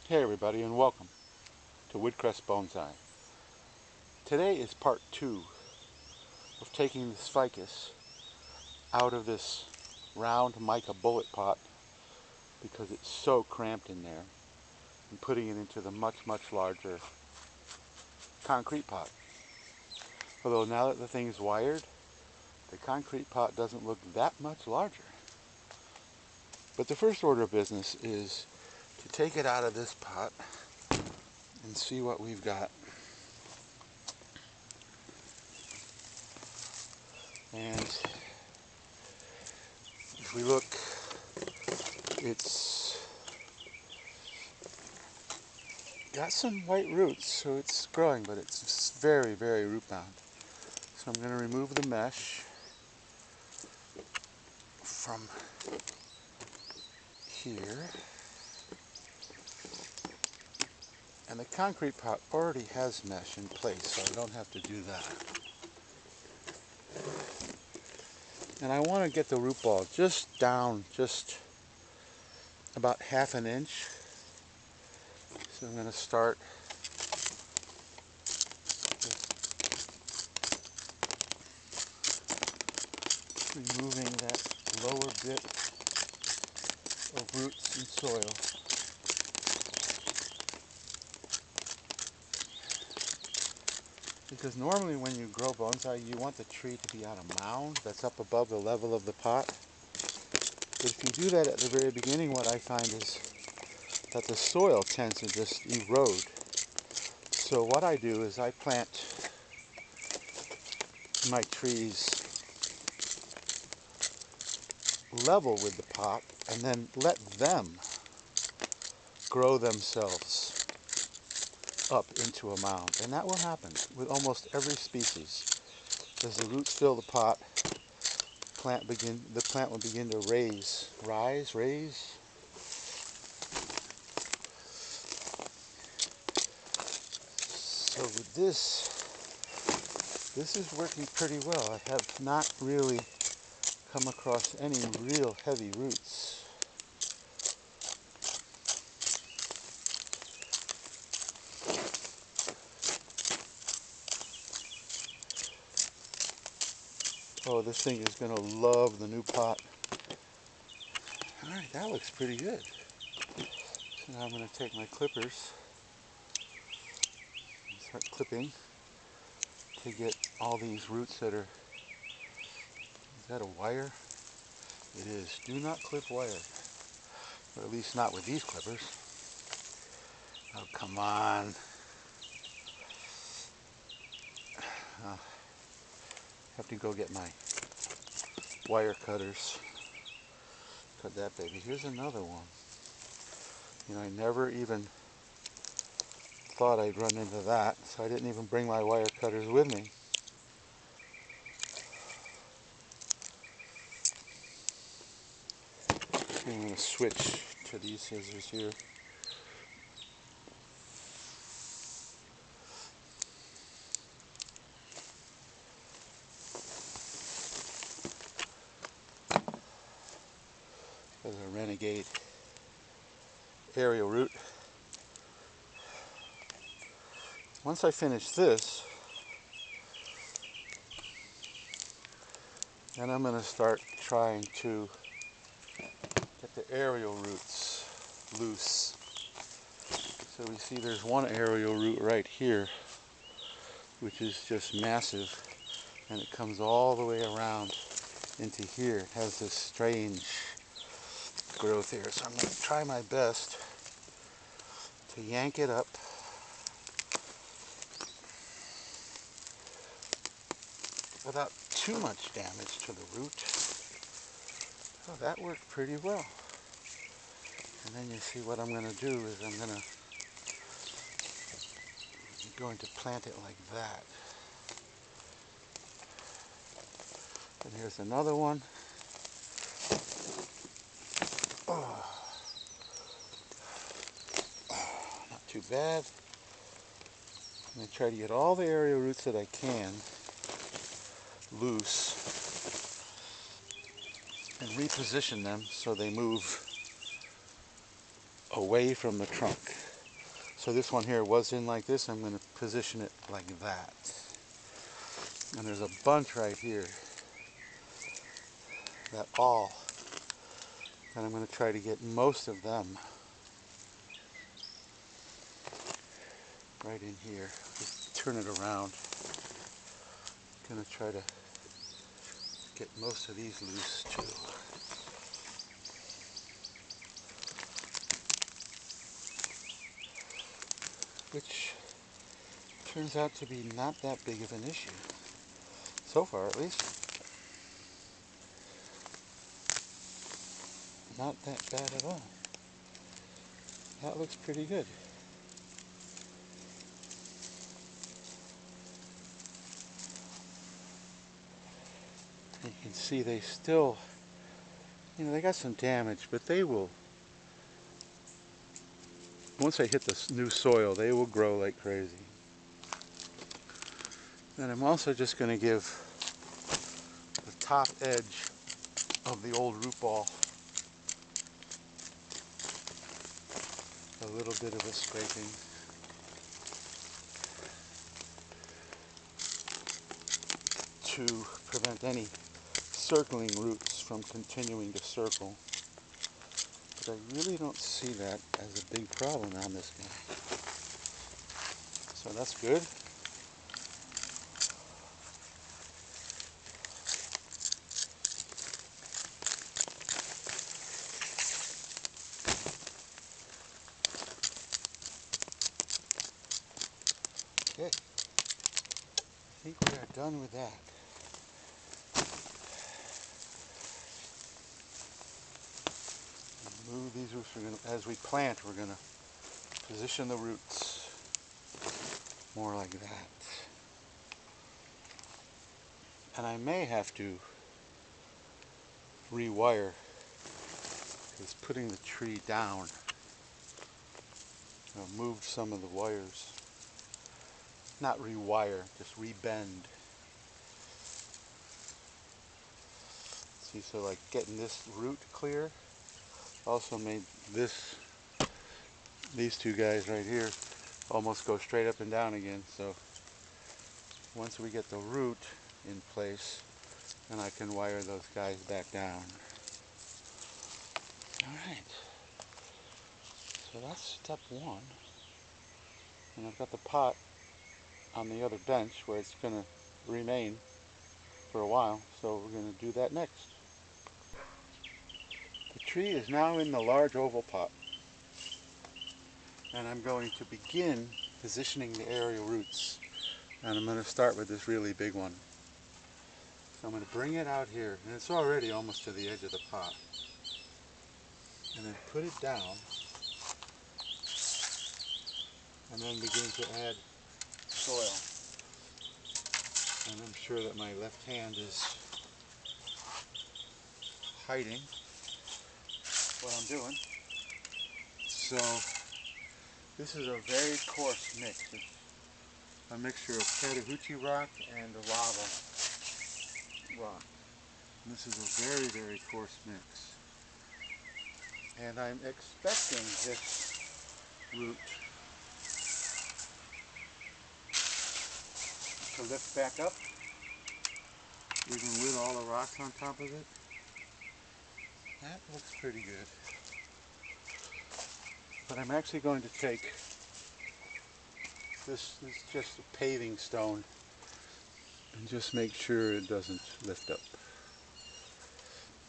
Hey everybody, and welcome to Woodcrest Bonsai. Today is part 2 of taking this ficus out of this round mica bullet pot because it's so cramped in there, and putting it into the much larger concrete pot. Although now that the thing is wired, the concrete pot doesn't look that much larger. But the first order of business is to take it out of this pot and see what we've got. And if we look, it's got some white roots, so it's growing, but it's very root bound. So I'm going to remove the mesh from here. And the concrete pot already has mesh in place, so I don't have to do that. And I want to get the root ball just down, just about ½ an inch. So I'm going to start removing that lower bit of roots and soil. Because normally when you grow bonsai, you want the tree to be on a mound that's up above the level of the pot. But if you do that at the very beginning, what I find is that the soil tends to just erode. So what I do is I plant my trees level with the pot and then let them grow themselves up into a mound. And that will happen with almost every species. As the roots fill the pot, the plant will begin to raise. So with this is working pretty well. I have not really come across any real heavy roots. Oh, this thing is going to love the new pot. Alright, that looks pretty good. So now I'm going to take my clippers and start clipping to get all these roots that are... Is that a wire? It is. Do not clip wire. Or at least not with these clippers. Oh, come on. I'll have to go get my wire cutters. Cut that baby. Here's another one. You know, I never even thought I'd run into that, so I didn't even bring my wire cutters with me. I'm going to switch to these scissors here. There's a renegade aerial root. Once I finish this, then I'm going to start trying to get the aerial roots loose. So we see there's one aerial root right here, which is just massive, and it comes all the way around into here. It has this strange growth here. So I'm going to try my best to yank it up without too much damage to the root. Oh, that worked pretty well. And then you see what I'm going to do is I'm going to plant it like that. And here's another one. Oh, not too bad. I'm going to try to get all the aerial roots that I can loose and reposition them so they move away from the trunk. So this one here was in like this. I'm going to position it like that. And there's a bunch right here. That all. And I'm going to try to get most of them right in here. Just turn it around. I'm going to try to get most of these loose too. Which turns out to be not that big of an issue. So far at least. Not that bad at all. That looks pretty good. You can see they still, they got some damage, but they will, once they hit the new soil, they will grow like crazy. And I'm also just going to give the top edge of the old root ball a little bit of a scraping. To prevent any circling roots from continuing to circle. But I really don't see that as a big problem on this guy. So that's good. Okay. I think we are done with that. Move these roots. As we plant, we're going to position the roots more like that. And I may have to rewire, because putting the tree down, moved some of the wires. Not rewire, just rebend. See, so like getting this root clear also made these two guys right here almost go straight up and down again. So once we get the root in place, then I can wire those guys back down. Alright, so that's step one. And I've got the pot on the other bench where it's going to remain for a while, so we're going to do that next. The tree is now in the large oval pot, and I'm going to begin positioning the aerial roots, and I'm going to start with this really big one. So I'm going to bring it out here, and it's already almost to the edge of the pot, and then put it down, and then begin to add soil. And I'm sure that my left hand is hiding what I'm doing. So this is a very coarse mix. It's a mixture of Chattahoochee rock and lava rock. And this is a very, very coarse mix. And I'm expecting this root to lift back up, even with all the rocks on top of it. That looks pretty good. But I'm actually going to take this is just a paving stone and just make sure it doesn't lift up.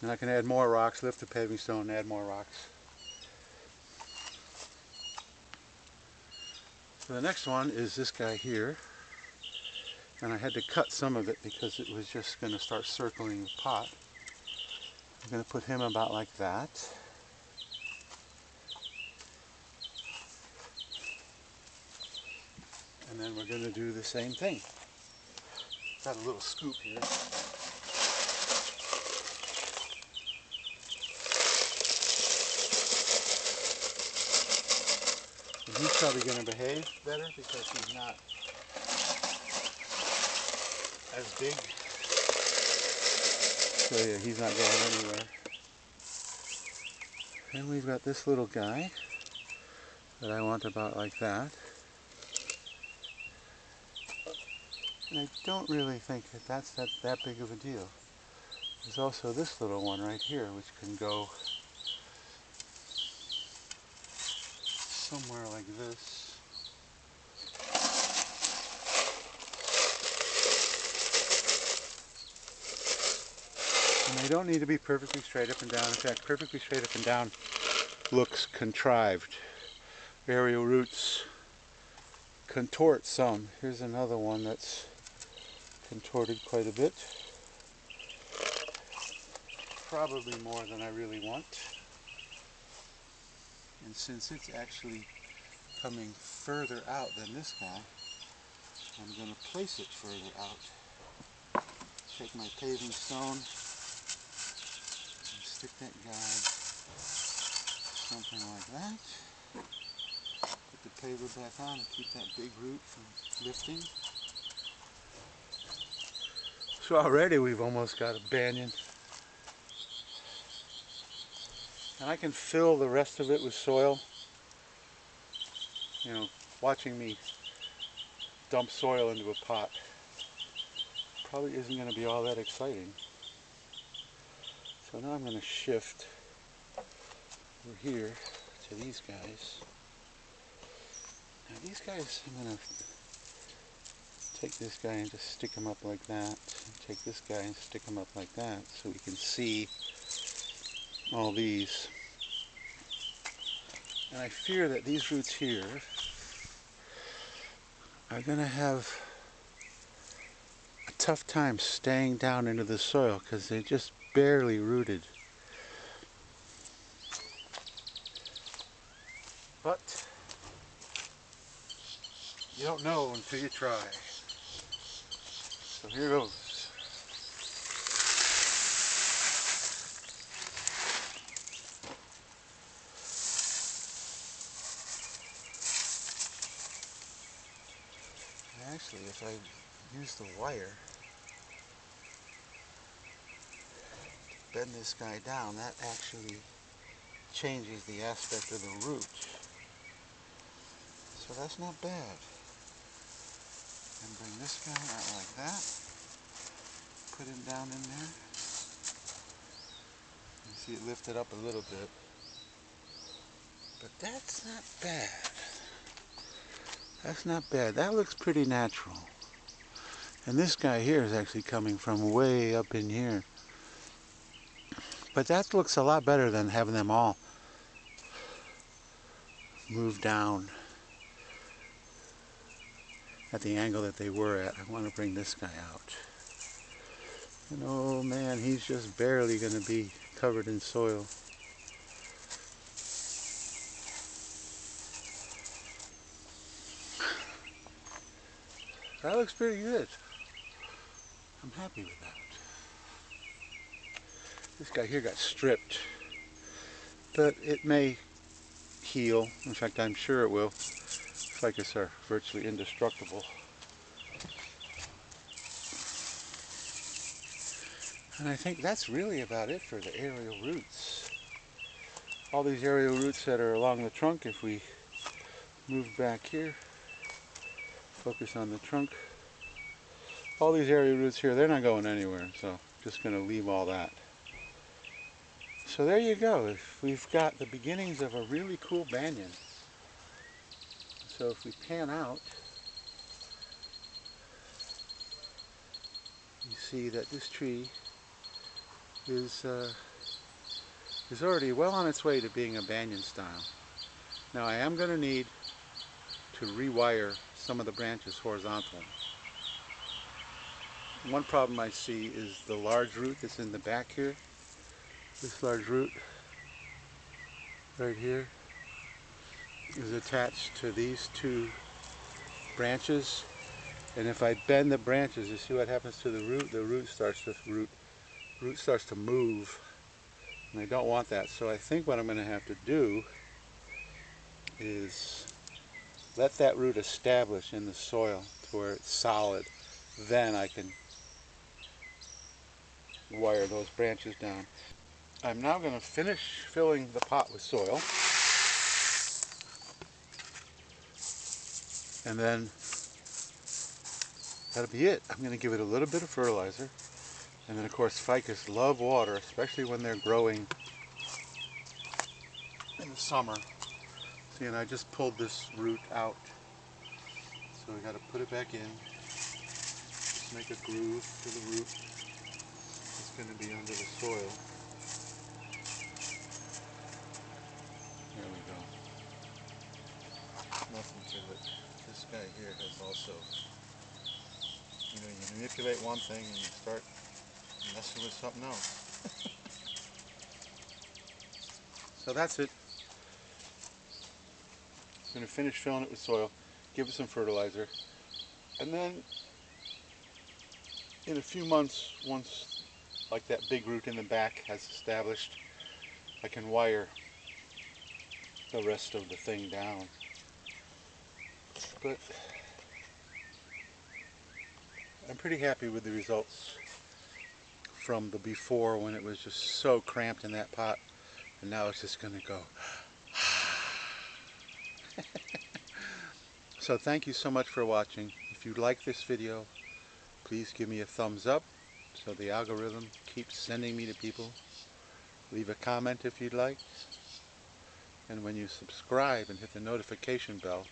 And I can add more rocks, lift the paving stone, add more rocks. So the next one is this guy here. And I had to cut some of it because it was just going to start circling the pot. I'm going to put him about like that. And then we're going to do the same thing. Got a little scoop here. And he's probably going to behave better because he's not as big. So yeah, he's not going anywhere. And we've got this little guy. that I want about like that. And I don't really think that that's that big of a deal. There's also this little one right here, which can go somewhere like this. And they don't need to be perfectly straight up and down. In fact, perfectly straight up and down looks contrived. Aerial roots contort some. Here's another one that's contorted quite a bit. Probably more than I really want. And since it's actually coming further out than this guy, I'm going to place it further out. Take my paving stone and stick that guy something like that. Put the paver back on and keep that big root from lifting. So already we've almost got a banyan. And I can fill the rest of it with soil. You know, watching me dump soil into a pot probably isn't going to be all that exciting. So now I'm going to shift over here to these guys. Now these guys, I'm going to take this guy and just stick him up like that. And take this guy and stick him up like that so we can see all these. And I fear that these roots here are going to have a tough time staying down into the soil because they're just barely rooted. But you don't know until you try. So here goes. Actually, if I use the wire to bend this guy down, that actually changes the aspect of the root. So that's not bad. And bring this guy out like that. Put him down in there. You see it lifted up a little bit. But that's not bad. That's not bad. That looks pretty natural. And this guy here is actually coming from way up in here. But that looks a lot better than having them all move down at the angle that they were at. I want to bring this guy out. And oh man, he's just barely going to be covered in soil. That looks pretty good. I'm happy with that. This guy here got stripped, but it may heal. In fact, I'm sure it will. Ficus are virtually indestructible. And I think that's really about it for the aerial roots. All these aerial roots that are along the trunk, if we move back here, focus on the trunk. All these aerial roots here, they're not going anywhere, so just going to leave all that. So there you go. We've got the beginnings of a really cool banyan. So if we pan out, you see that this tree is already well on its way to being a banyan style. Now I am going to need to rewire some of the branches horizontal. One problem I see is the large root that's in the back here. This large root right here is attached to these two branches, and if I bend the branches, you see what happens to the root? The root starts to move, and I don't want that. So I think what I'm going to have to do is let that root establish in the soil to where it's solid. Then I can wire those branches down. I'm now going to finish filling the pot with soil. And then that'll be it. I'm going to give it a little bit of fertilizer. And then of course ficus love water, especially when they're growing in the summer. See, and I just pulled this root out. So we got to put it back in. Just make a groove to the root. It's going to be under the soil. There we go. Nothing to it. This guy here has also, you manipulate one thing and you start messing with something else. So that's it. I'm going to finish filling it with soil, give it some fertilizer, and then in a few months, once like that big root in the back has established, I can wire the rest of the thing down. But I'm pretty happy with the results from the before, when it was just so cramped in that pot, and now it's just going to go. So thank you so much for watching. If you like this video, please give me a thumbs up so the algorithm keeps sending me to people. Leave a comment if you'd like. And when you subscribe and hit the notification bell,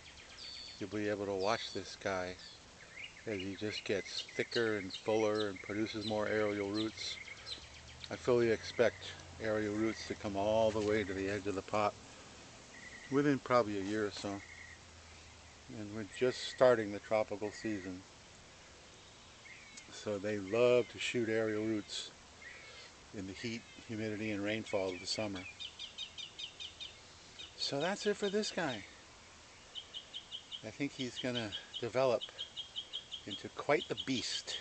you'll be able to watch this guy as he just gets thicker and fuller and produces more aerial roots. I fully expect aerial roots to come all the way to the edge of the pot within probably a year or so. And we're just starting the tropical season, so they love to shoot aerial roots in the heat, humidity, and rainfall of the summer. So that's it for this guy. I think he's going to develop into quite the beast.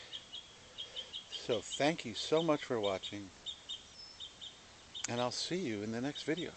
So thank you so much for watching, and I'll see you in the next video.